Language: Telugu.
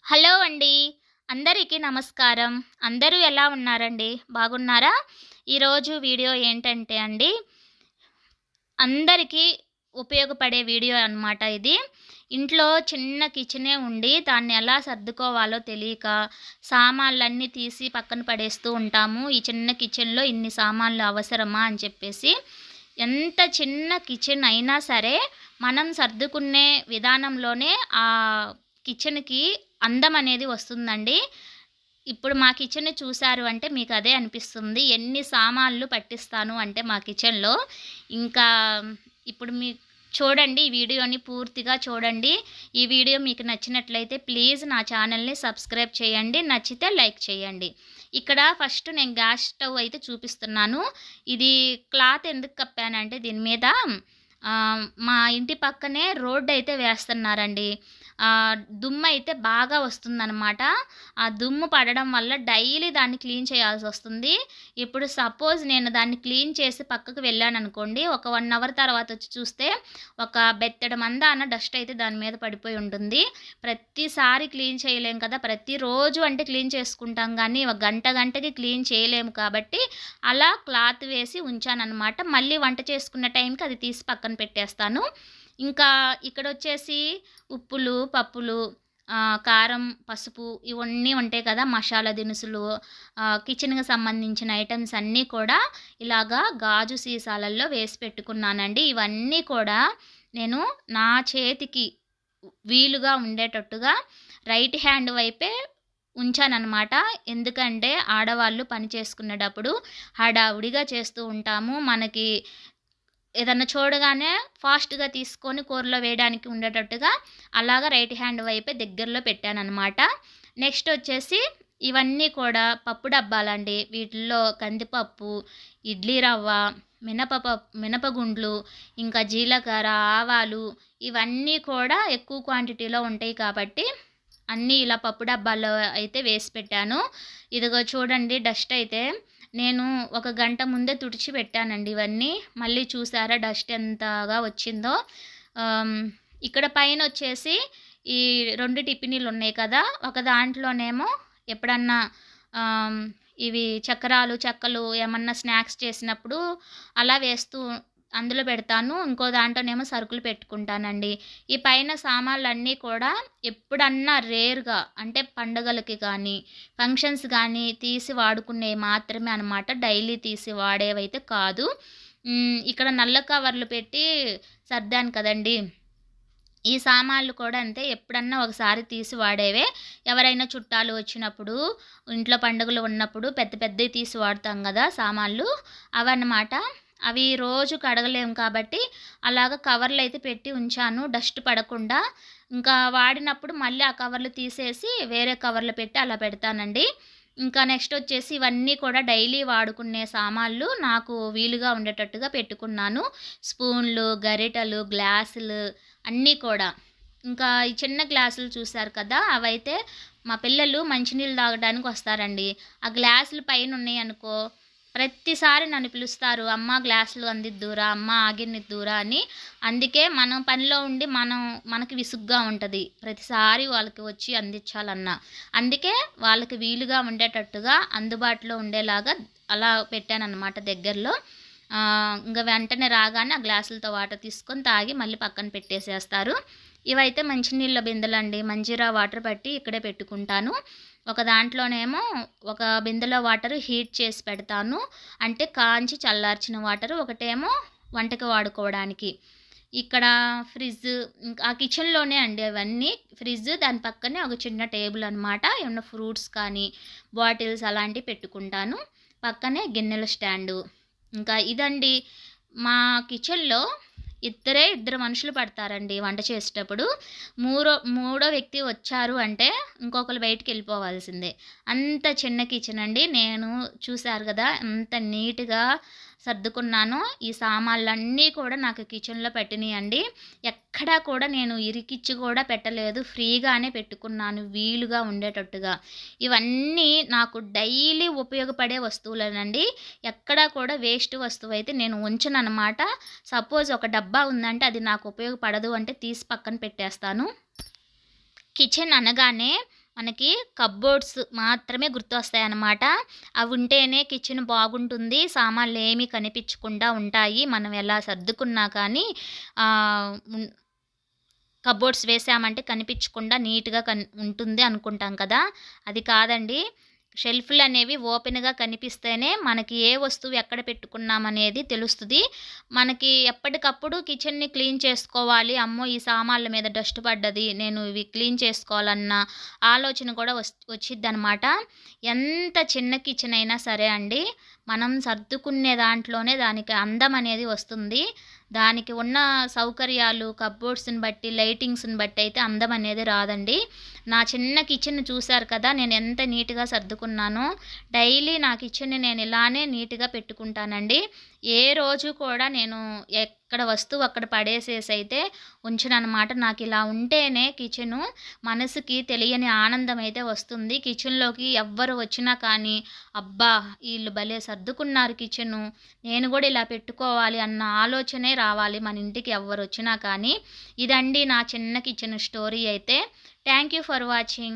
హలో అండి. అందరికీ నమస్కారం. అందరూ ఎలా ఉన్నారండి? బాగున్నారా? ఈరోజు వీడియో ఏంటంటే అండి, అందరికీ ఉపయోగపడే వీడియో అనమాట ఇది. ఇంట్లో చిన్న కిచెనే ఉండి దాన్ని ఎలా సర్దుకోవాలో తెలియక సామాన్లన్నీ తీసి పక్కన పడేస్తూ ఉంటాము. ఈ చిన్న కిచెన్‌లో ఇన్ని సామాన్లు అవసరమా అని చెప్పేసి. ఎంత చిన్న కిచెన్ అయినా సరే మనం సర్దుకునే విధానంలోనే ఆ కిచెన్‌కి అందం అనేది వస్తుందండి. ఇప్పుడు మా కిచెన్‌ని చూసారు అంటే మీకు అదే అనిపిస్తుంది. ఎన్ని సామాన్లు పట్టిస్తాను అంటే మా కిచెన్‌లో. ఇంకా ఇప్పుడు చూడండి, ఈ వీడియోని పూర్తిగా చూడండి. ఈ వీడియో మీకు నచ్చినట్లయితే ప్లీజ్ నా ఛానల్‌ని సబ్స్క్రైబ్ చేయండి. నచ్చితే లైక్ చేయండి. ఇక్కడ ఫస్ట్ నేను గ్యాస్ స్టవ్ అయితే చూపిస్తున్నాను. ఇది క్లాత్ ఎందుకు కప్పానంటే దీని మీద మా ఇంటి పక్కనే రోడ్ అయితే వేస్తున్నారండి. దుమ్మయితే బాగా వస్తుందనమాట. ఆ దుమ్ము పడడం వల్ల డైలీ దాన్ని క్లీన్ చేయాల్సొస్తుంది. ఇప్పుడు సపోజ్ నేను దాన్ని క్లీన్ చేసి పక్కకు వెళ్ళాననుకోండి, ఒక 1 అవర్ తర్వాత వచ్చి చూస్తే ఒక బెత్తెడు మందాన డస్ట్ అయితే దాని మీద పడిపోయి ఉంటుంది. ప్రతిసారి క్లీన్ చేయలేం కదా! ప్రతిరోజు అంటే క్లీన్ చేసుకుంటాం గానీ, ఒక గంటకి క్లీన్ చేయలేము కాబట్టి అలా క్లాత్ వేసి ఉంచాననమాట. మళ్ళీ వంట చేసుకున్న టైంకి అది తీసి పక్కన పెట్టేస్తాను. ఇంకా ఇక్కడొచ్చేసి ఉప్పులు, పప్పులు, కారం, పసుపు ఇవన్నీ ఉంటాయి కదా! మసాలా దినుసులు, కిచెన్‌కి సంబంధించిన ఐటెమ్స్ అన్నీ కూడా ఇలాగా గాజు సీసాలలో వేసి పెట్టుకున్నానండి. ఇవన్నీ కూడా నేను నా చేతికి వీలుగా ఉండేటట్టుగా రైట్ హ్యాండ్ వైపే ఉంచాననమాట. ఎందుకంటే ఆడవాళ్ళు పని చేసుకునేటప్పుడు హడావుడిగా చేస్తూ ఉంటాము. మనకి ఏదన్నా చూడగానే ఫాస్ట్‌గా తీసుకొని కూరలో వేయడానికి ఉండేటట్టుగా అలాగా రైట్ హ్యాండ్ వైపే దగ్గరలో పెట్టాననమాట. నెక్స్ట్ వచ్చేసి ఇవన్నీ కూడా పప్పు డబ్బాలండి. వీటిల్లో కందిపప్పు, ఇడ్లీ రవ్వ, మినపగుండ్లు, ఇంకా జీలకర్ర, ఆవాలు ఇవన్నీ కూడా ఎక్కువ క్వాంటిటీలో ఉంటాయి కాబట్టి అన్నీ ఇలా పప్పు డబ్బాల్లో అయితే వేసి పెట్టాను. ఇదిగో చూడండి, డస్ట్ అయితే నేను ఒక గంట ముందే తుడిచి పెట్టానండి ఇవన్నీ. మళ్ళీ చూసారా డస్ట్ ఎంతగా వచ్చిందో. ఇక్కడ పైనొచ్చేసి ఈ 2 టిఫినీలు ఉన్నాయి కదా! ఒక దాంట్లోనేమో ఎప్పుడన్నా ఇవి చక్రాలు, చెక్కలు ఏమన్నా స్నాక్స్ చేసినప్పుడు అలా వేస్తూ అందులో పెడతాను. ఇంకో దాంట్లోనేమో సరుకులు పెట్టుకుంటానండి. ఈ పైన సామాన్లన్నీ కూడా ఎప్పుడన్నా రేర్‌గా అంటే పండగలకి కానీ, ఫంక్షన్స్ కానీ తీసి వాడుకునేవి మాత్రమే అనమాట. డైలీ తీసి వాడేవైతే కాదు. ఇక్కడ నల్ల కవర్లు పెట్టి సర్దాను కదండీ! ఈ సామాన్లు కూడా అంతే. ఎప్పుడన్నా ఒకసారి తీసి వాడేవే. ఎవరైనా చుట్టాలు వచ్చినప్పుడు, ఇంట్లో పండుగలు ఉన్నప్పుడు పెద్ద పెద్దవి తీసి వాడతాం గదా సామాన్లు, అవన్నమాట. అవి రోజు కడగలేము కాబట్టి అలాగ కవర్లయితే పెట్టి ఉంచాను డస్ట్ పడకుండా. ఇంకా వాడినప్పుడు మళ్ళీ ఆ కవర్లు తీసేసి వేరే కవర్లో పెట్టి అలా పెడతానండి. ఇంకా నెక్స్ట్ వచ్చేసి ఇవన్నీ కూడా డైలీ వాడుకునే సామాన్లు నాకు వీలుగా ఉండేటట్టుగా పెట్టుకున్నాను. స్పూన్లు, గరిటెలు, గ్లాసులు అన్నీ కూడా. ఇంకా ఈ చిన్న గ్లాసులు చూసారు కదా! అవైతే మా పిల్లలు మంచినీళ్ళు తాగడానికి వస్తారండి. ఆ గ్లాసులు పైనున్నాయనుకో ప్రతిసారి నన్ను పిలుస్తారు. "అమ్మ గ్లాసులు అందిద్దురా, అమ్మ ఆగిన్నిద్దురా" అని. అందుకే మనం పనిలో ఉండి మనకి విసుగ్గా ఉంటది. ప్రతిసారి వాళ్ళకి వచ్చి అందించాలన్నా. అందుకే వాళ్ళకి వీలుగా ఉండేటట్టుగా అందుబాటులో ఉండేలాగా అలా పెట్టాననమాట దగ్గరలో. ఇంక వెంటనే రాగానే ఆ గ్లాసులతో వాటర్ తీసుకొని తాగి మళ్ళీ పక్కన పెట్టేసేస్తారు. ఇవైతే మంచినీళ్ళ బిందెలండి. మంజీరా వాటర్ పట్టి ఇక్కడే పెట్టుకుంటాను. ఒక దాంట్లోనేమో ఒక బిందెలో వాటర్ హీట్ చేసి పెడతాను. అంటే కాంచి చల్లార్చిన వాటర్. ఒకటేమో వంటకి వాడుకోవడానికి. ఇక్కడ ఫ్రిడ్జ్, ఆ కిచెన్‌లోనే అండి అవన్నీ. ఫ్రిడ్జ్ దాని పక్కనే ఒక చిన్న టేబుల్ అనమాట. ఏమన్నా ఫ్రూట్స్ కానీ, బాటిల్స్ అలాంటివి పెట్టుకుంటాను. పక్కనే గిన్నెల స్టాండు. ఇంకా ఇదండి మా కిచెన్‌లో ఇద్దరు మనుషులు పడతారండి వంట చేసేటప్పుడు. మూడో వ్యక్తి వచ్చారు అంటే ఇంకొకరు బయటికెళ్ళిపోవాల్సిందే. అంత చిన్న కిచెన్ అండి. నేను చూసారు గదా! ఎంత నీట్‌గా సర్దుకున్నానో. ఈ సామాన్లన్నీ కూడా నాకు కిచెన్‌లో పెట్టినియండి. ఎక్కడా కూడా నేను ఇరికిచ్చి కూడా పెట్టలేదు. ఫ్రీగానే పెట్టుకున్నాను వీలుగా ఉండేటట్టుగా. ఇవన్నీ నాకు డైలీ ఉపయోగపడే వస్తువులేనండి. ఎక్కడా కూడా వేస్ట్ వస్తువైతే నేను ఉంచననమాట. సపోజ్ ఒక డబ్బా ఉందంటే అది నాకు ఉపయోగపడదు అంటే తీసి పక్కన పెట్టేస్తాను. కిచెన్ అనగానే మనకి కప్‌బోర్డ్స్ మాత్రమే గుర్తొస్తాయన్నమాట. అవి ఉంటేనే కిచెన్ బాగుంటుంది. సామాన్లు ఏమీ కనిపించకుండా ఉంటాయి. మనం ఎలా సర్దుకున్నా కానీ ఆహ్, ఉన్ కప్‌బోర్డ్స్ వేసామంటే కనిపించకుండా నీట్‌గా ఉంటుంది అనుకుంటాం కదా! అది కాదండి. షెల్ఫ్‌లనేవి ఓపెన్‌గా కనిపిస్తేనే మనకి ఏ వస్తువు ఎక్కడ పెట్టుకున్నామనేది తెలుస్తది. మనకి ఎప్పటికప్పుడు కిచెన్‌ని క్లీన్ చేసుకోవాలి. అమ్మో! ఈ సామాన్ల మీద డస్ట్ పడ్డది. నేను ఇవి క్లీన్ చేసుకోవాలన్న ఆలోచన కూడా వచ్చిద్దనమాట. ఎంత చిన్న కిచెన్ అయినా సరే అండి, మనం సర్దుకునే దాంట్లోనే దానికి అందం అనేది వస్తుంది. దానికి ఉన్న సౌకర్యాలు, కప్‌బోర్డ్స్‌ని బట్టి, లైటింగ్స్‌ని బట్టి అయితే అందం అనేది రాదండి. నా చిన్న కిచెన్ చూసారు కదా! నేను ఎంత నీట్‌గా సర్దుకున్నానో. డైలీ నా కిచెన్‌ని నేను ఇలానే నీట్‌గా పెట్టుకుంటానండి. ఏ రోజు కూడా నేను ఎక్కడ వస్తువు అక్కడ పడేసేసైతే ఉంచననమాట. నాకిలా ఉంటేనే కిచెను మనసుకి తెలియని ఆనందం అయితే వస్తుంది. కిచెన్‌లోకి ఎవ్వరు వచ్చినా కానీ, అబ్బా! ఈళ్ళు భలే సర్దుకున్నారు కిచెను. నేను గూడా ఇలా పెట్టుకోవాలి అన్న ఆలోచనే రావాలి మన ఇంటికి ఎవ్వరొచ్చినా కానీ. ఇదండి నా చిన్న కిచెన్ స్టోరీ అయితే. Thank you for watching.